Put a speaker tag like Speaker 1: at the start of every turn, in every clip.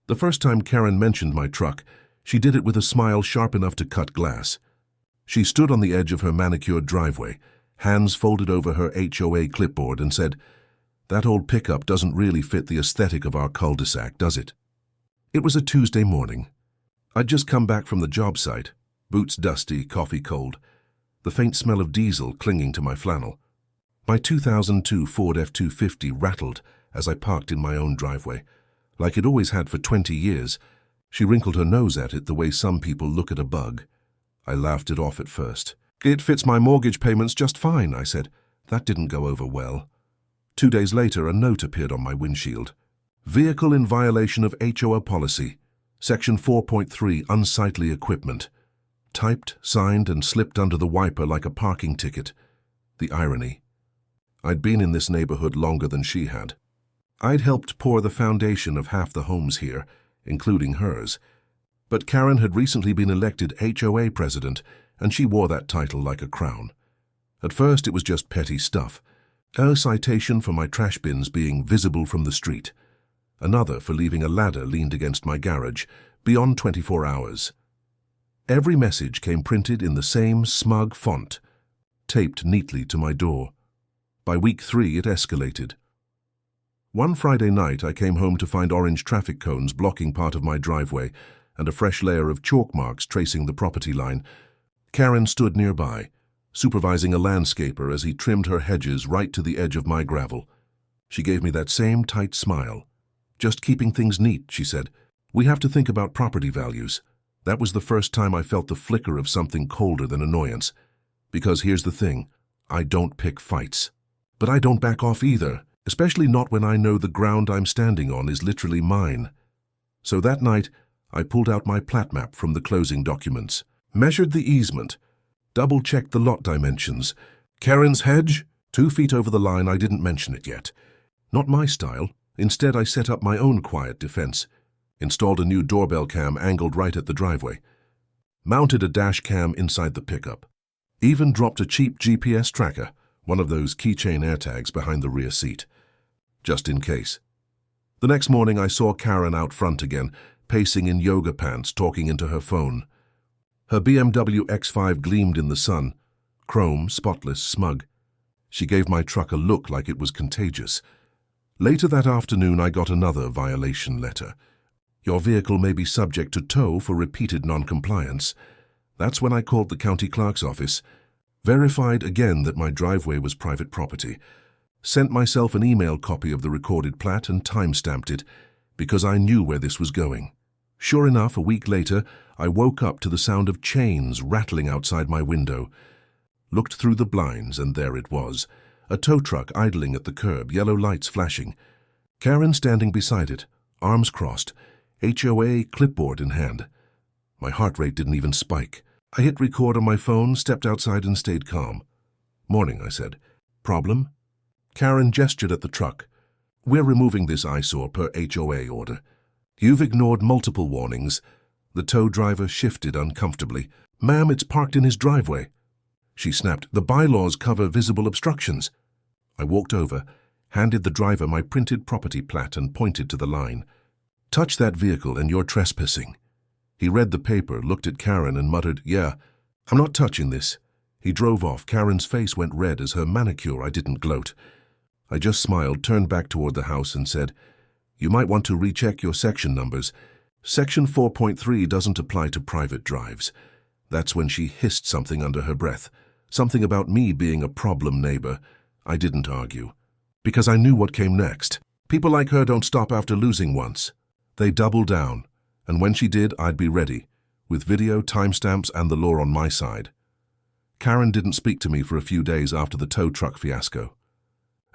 Speaker 1: The first time Karen mentioned my truck, she did it with a smile sharp enough to cut glass. She stood on the edge of her manicured driveway, hands folded over her HOA clipboard, and said, "That old pickup doesn't really fit the aesthetic of our cul-de-sac, does it?" It was a Tuesday morning. I'd just come back from the job site, boots dusty, coffee cold, the faint smell of diesel clinging to my flannel. My 2002 Ford F-250 rattled as I parked in my own driveway, like it always had for 20 years. She wrinkled her nose at it the way some people look at a bug. I laughed it off at first. "It fits my mortgage payments just fine," I said. That didn't go over well. 2 days later, a note appeared on my windshield. "Vehicle in violation of HOA policy. Section 4.3, unsightly equipment." Typed, signed, and slipped under the wiper like a parking ticket. The irony. I'd been in this neighborhood longer than she had. I'd helped pour the foundation of half the homes here, including hers. But Karen had recently been elected HOA president, and she wore that title like a crown. At first, it was just petty stuff. A citation for my trash bins being visible from the street. Another for leaving a ladder leaned against my garage, beyond 24 hours. Every message came printed in the same smug font, taped neatly to my door. By week 3, it escalated. One Friday night, I came home to find orange traffic cones blocking part of my driveway and a fresh layer of chalk marks tracing the property line. Karen stood nearby, supervising a landscaper as he trimmed her hedges right to the edge of my gravel. She gave me that same tight smile. "Just keeping things neat," she said. "We have to think about property values." That was the first time I felt the flicker of something colder than annoyance. Because here's the thing, I don't pick fights. But I don't back off either, especially not when I know the ground I'm standing on is literally mine. So that night, I pulled out my plat map from the closing documents, measured the easement, double-checked the lot dimensions. Karen's hedge? 2 feet over the line. I didn't mention it yet. Not my style. Instead, I set up my own quiet defense. Installed a new doorbell cam angled right at the driveway. Mounted a dash cam inside the pickup. Even dropped a cheap GPS tracker, one of those keychain AirTags behind the rear seat. Just in case. The next morning, I saw Karen out front again, pacing in yoga pants, talking into her phone. Her BMW X5 gleamed in the sun, chrome, spotless, smug. She gave my truck a look like it was contagious. Later that afternoon, I got another violation letter. "Your vehicle may be subject to tow for repeated non-compliance." That's when I called the county clerk's office, verified again that my driveway was private property, sent myself an email copy of the recorded plat and time-stamped it, because I knew where this was going. Sure enough, a week later, I woke up to the sound of chains rattling outside my window. Looked through the blinds, and there it was, a tow truck idling at the curb, yellow lights flashing. Karen standing beside it, arms crossed, HOA clipboard in hand. My heart rate didn't even spike. I hit record on my phone, stepped outside, and stayed calm. "Morning," I said. "Problem?" Karen gestured at the truck. "We're removing this eyesore per HOA order. You've ignored multiple warnings." The tow driver shifted uncomfortably. "Ma'am, it's parked in his driveway." She snapped, "The bylaws cover visible obstructions." I walked over, handed the driver my printed property plat, and pointed to the line. "Touch that vehicle and you're trespassing." He read the paper, looked at Karen, and muttered, "Yeah, I'm not touching this." He drove off. Karen's face went red as her manicure. I didn't gloat. I just smiled, turned back toward the house, and said, "You might want to recheck your section numbers. Section 4.3 doesn't apply to private drives." That's when she hissed something under her breath, something about me being a problem neighbor. I didn't argue, because I knew what came next. People like her don't stop after losing once. They double down, and when she did, I'd be ready, with video, timestamps, and the law on my side. Karen didn't speak to me for a few days after the tow truck fiasco.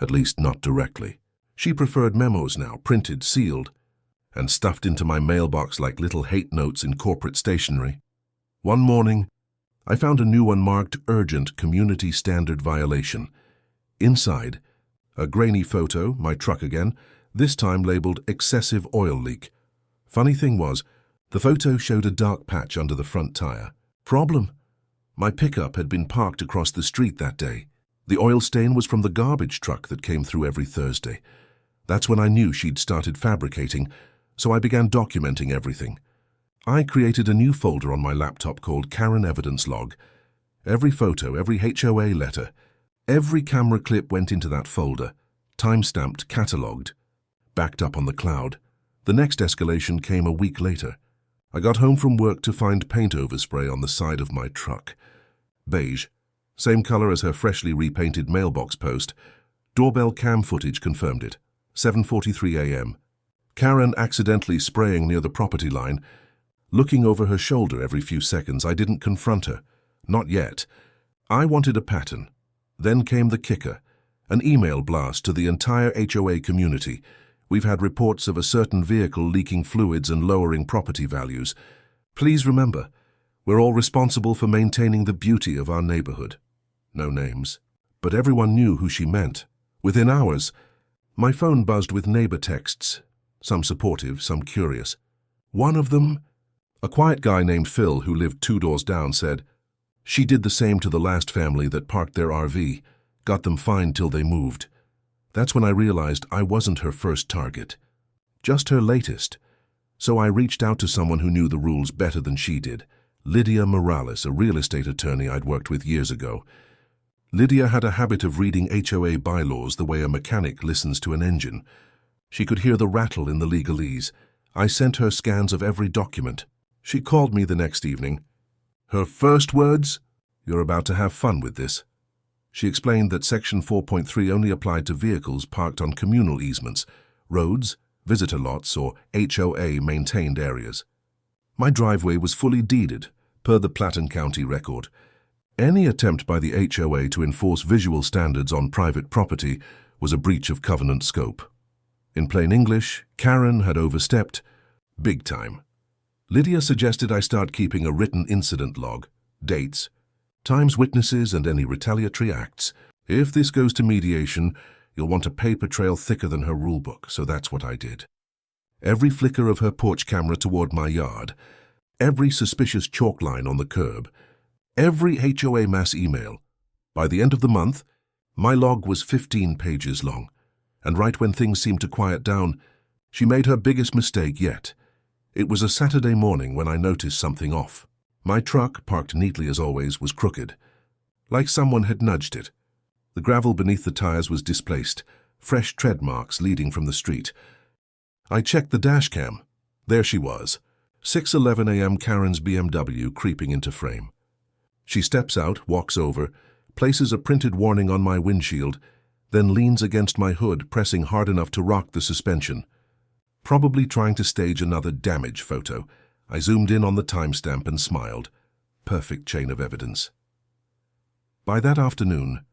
Speaker 1: At least not directly. She preferred memos now, printed, sealed, and stuffed into my mailbox like little hate notes in corporate stationery. One morning, I found a new one marked Urgent Community Standard Violation. Inside, a grainy photo, my truck again, this time labeled Excessive Oil Leak. Funny thing was, the photo showed a dark patch under the front tire. Problem? My pickup had been parked across the street that day. The oil stain was from the garbage truck that came through every Thursday. That's when I knew she'd started fabricating, so I began documenting everything. I created a new folder on my laptop called Karen Evidence Log. Every photo, every HOA letter, every camera clip went into that folder, time-stamped, catalogued, backed up on the cloud. The next escalation came a week later. I got home from work to find paint overspray on the side of my truck. Beige, same color as her freshly repainted mailbox post. Doorbell cam footage confirmed it. 7:43 a.m. Karen accidentally spraying near the property line. Looking over her shoulder every few seconds, I didn't confront her. Not yet. I wanted a pattern. Then came the kicker, an email blast to the entire HOA community. We've had reports of a certain vehicle leaking fluids and lowering property values. Please remember, we're all responsible for maintaining the beauty of our neighborhood. No names. But everyone knew who she meant. Within hours, my phone buzzed with neighbor texts, some supportive, some curious. One of them, a quiet guy named Phil who lived 2 doors down, said, "She did the same to the last family that parked their RV, got them fined till they moved." That's when I realized I wasn't her first target, just her latest. So I reached out to someone who knew the rules better than she did, Lydia Morales, a real estate attorney I'd worked with years ago. Lydia had a habit of reading HOA bylaws the way a mechanic listens to an engine. She could hear the rattle in the legalese. I sent her scans of every document. She called me the next evening. Her first words? "You're about to have fun with this." She explained that Section 4.3 only applied to vehicles parked on communal easements, roads, visitor lots, or HOA-maintained areas. My driveway was fully deeded, per the Platten County record. Any attempt by the HOA to enforce visual standards on private property was a breach of covenant scope. In plain English, Karen had overstepped big time. Lydia suggested I start keeping a written incident log, dates, times, witnesses, and any retaliatory acts. If this goes to mediation, you'll want a paper trail thicker than her rulebook, so that's what I did. Every flicker of her porch camera toward my yard, every suspicious chalk line on the curb, every HOA mass email. By the end of the month, my log was 15 pages long, and right when things seemed to quiet down, she made her biggest mistake yet. It was a Saturday morning when I noticed something off. My truck, parked neatly as always, was crooked, like someone had nudged it. The gravel beneath the tires was displaced, fresh tread marks leading from the street. I checked the dash cam. There she was, 6:11 a.m. Karen's BMW creeping into frame. She steps out, walks over, places a printed warning on my windshield, then leans against my hood, pressing hard enough to rock the suspension. Probably trying to stage another damage photo. I zoomed in on the timestamp and smiled. Perfect chain of evidence. By that afternoon,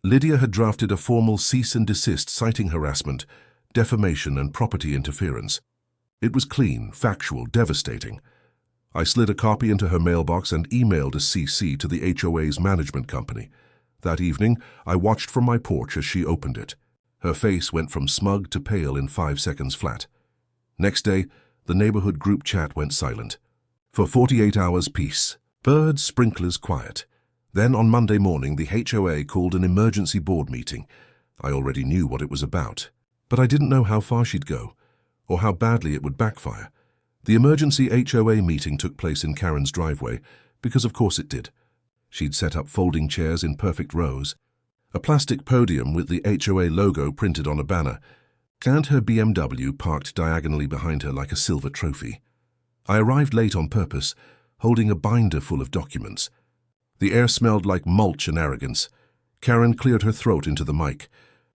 Speaker 1: Lydia had drafted a formal cease and desist citing harassment, defamation, and property interference. It was clean, factual, devastating. I slid a copy into her mailbox and emailed a CC to the HOA's management company. That evening, I watched from my porch as she opened it. Her face went from smug to pale in 5 seconds flat. Next day, the neighborhood group chat went silent. For 48 hours, peace. Birds, sprinklers, quiet. Then on Monday morning, the HOA called an emergency board meeting. I already knew what it was about, but I didn't know how far she'd go, or how badly it would backfire. The emergency HOA meeting took place in Karen's driveway, because of course it did. She'd set up folding chairs in perfect rows, a plastic podium with the HOA logo printed on a banner, and her BMW parked diagonally behind her like a silver trophy. I arrived late on purpose, holding a binder full of documents. The air smelled like mulch and arrogance. Karen cleared her throat into the mic.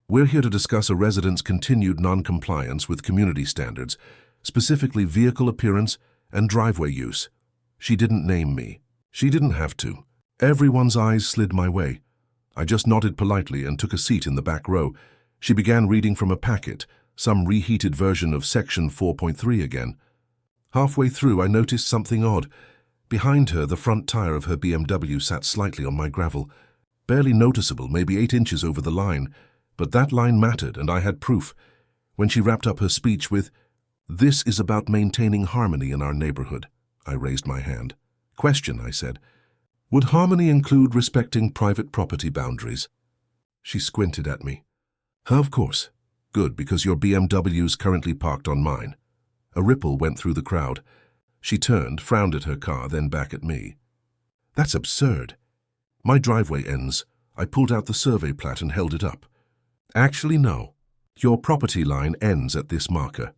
Speaker 1: "We're here to discuss a resident's continued non-compliance with community standards, specifically vehicle appearance and driveway use." She didn't name me. She didn't have to. Everyone's eyes slid my way. I just nodded politely and took a seat in the back row. She began reading from a packet, some reheated version of Section 4.3 again. Halfway through, I noticed something odd. Behind her, the front tire of her BMW sat slightly on my gravel. Barely noticeable, maybe 8 inches over the line. But that line mattered, and I had proof. When she wrapped up her speech with, "This is about maintaining harmony in our neighborhood," I raised my hand. "Question," I said. "Would harmony include respecting private property boundaries?" She squinted at me. "Of course. Good, because your BMW's currently parked on mine." A ripple went through the crowd. She turned, frowned at her car, then back at me. That's absurd. My driveway ends. I pulled out the survey plat and held it up. Actually, no. Your property line ends at this marker.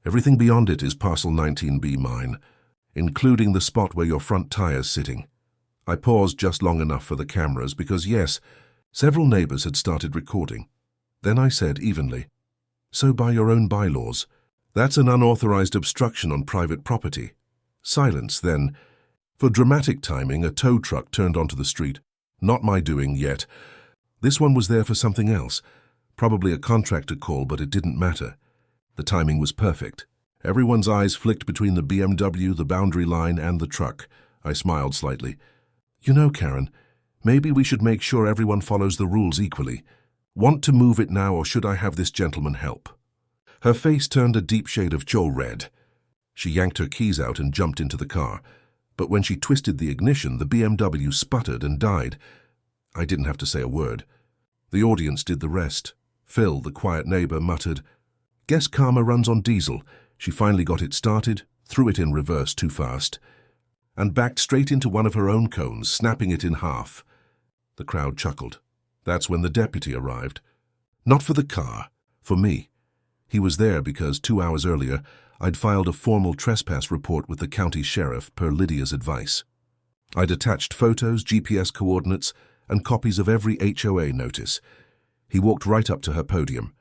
Speaker 1: Everything beyond it is parcel 19B mine, including the spot where your front tire's sitting. I paused just long enough for the cameras because, yes, several neighbors had started recording. Then I said evenly, "So by your own bylaws, that's an unauthorized obstruction on private property." Silence, then. For dramatic timing, a tow truck turned onto the street. Not my doing yet. This one was there for something else. Probably a contractor call, but it didn't matter. The timing was perfect. Everyone's eyes flicked between the BMW, the boundary line, and the truck. I smiled slightly. "You know, Karen, maybe we should make sure everyone follows the rules equally. Want to move it now, or should I have this gentleman help?" Her face turned a deep shade of Joe red. She yanked her keys out and jumped into the car. But when she twisted the ignition, the BMW sputtered and died. I didn't have to say a word. The audience did the rest. Phil, the quiet neighbor, muttered, "Guess karma runs on diesel." She finally got it started, threw it in reverse too fast, and backed straight into one of her own cones, snapping it in half. The crowd chuckled. That's when the deputy arrived. Not for the car, for me. He was there because 2 hours earlier, I'd filed a formal trespass report with the county sheriff per Lydia's advice. I'd attached photos, GPS coordinates, and copies of every HOA notice. He walked right up to her podium.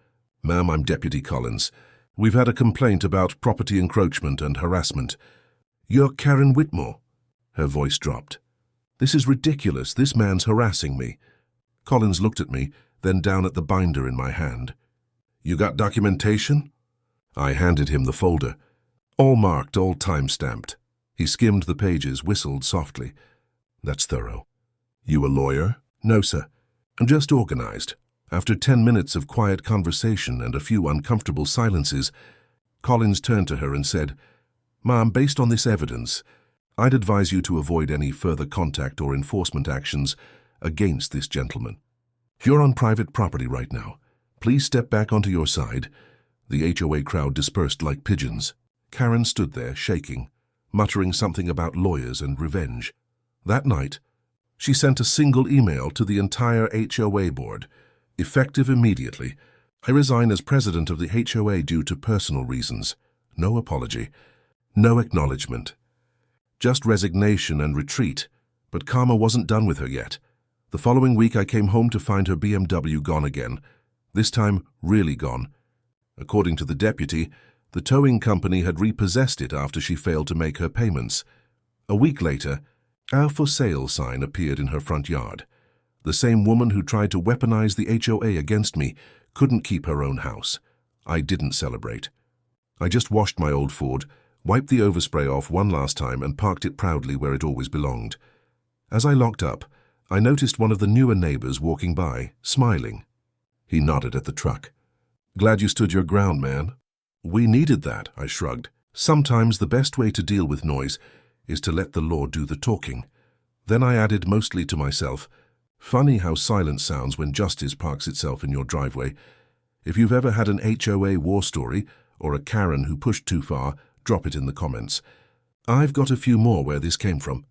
Speaker 1: "Ma'am, I'm Deputy Collins. We've had a complaint about property encroachment and harassment." "You're Karen Whitmore?" Her voice dropped. "This is ridiculous. This man's harassing me." Collins looked at me, then down at the binder in my hand. "You got documentation?" I handed him the folder. All marked, all time-stamped. He skimmed the pages, whistled softly. "That's thorough." "You a lawyer?" "No, sir. I'm just organized." After 10 minutes of quiet conversation and a few uncomfortable silences, Collins turned to her and said, "Ma'am, based on this evidence, I'd advise you to avoid any further contact or enforcement actions against this gentleman. You're on private property right now. Please step back onto your side." The HOA crowd dispersed like pigeons. Karen stood there, shaking, muttering something about lawyers and revenge. That night, she sent a single email to the entire HOA board. "Effective immediately. I resign as president of the HOA due to personal reasons." No apology. No acknowledgement. Just resignation and retreat. But karma wasn't done with her yet. The following week I came home to find her BMW gone again. This time, really gone. According to the deputy, the towing company had repossessed it after she failed to make her payments. A week later, our for sale sign appeared in her front yard. The same woman who tried to weaponize the HOA against me couldn't keep her own house. I didn't celebrate. I just washed my old Ford, wiped the overspray off one last time and parked it proudly where it always belonged. As I locked up, I noticed one of the newer neighbors walking by, smiling. He nodded at the truck. "Glad you stood your ground, man." "We needed that," I shrugged. Sometimes the best way to deal with noise is to let the law do the talking. Then I added, mostly to myself, "Funny how silence sounds when justice parks itself in your driveway. If you've ever had an HOA war story or a Karen who pushed too far, drop it in the comments. I've got a few more where this came from."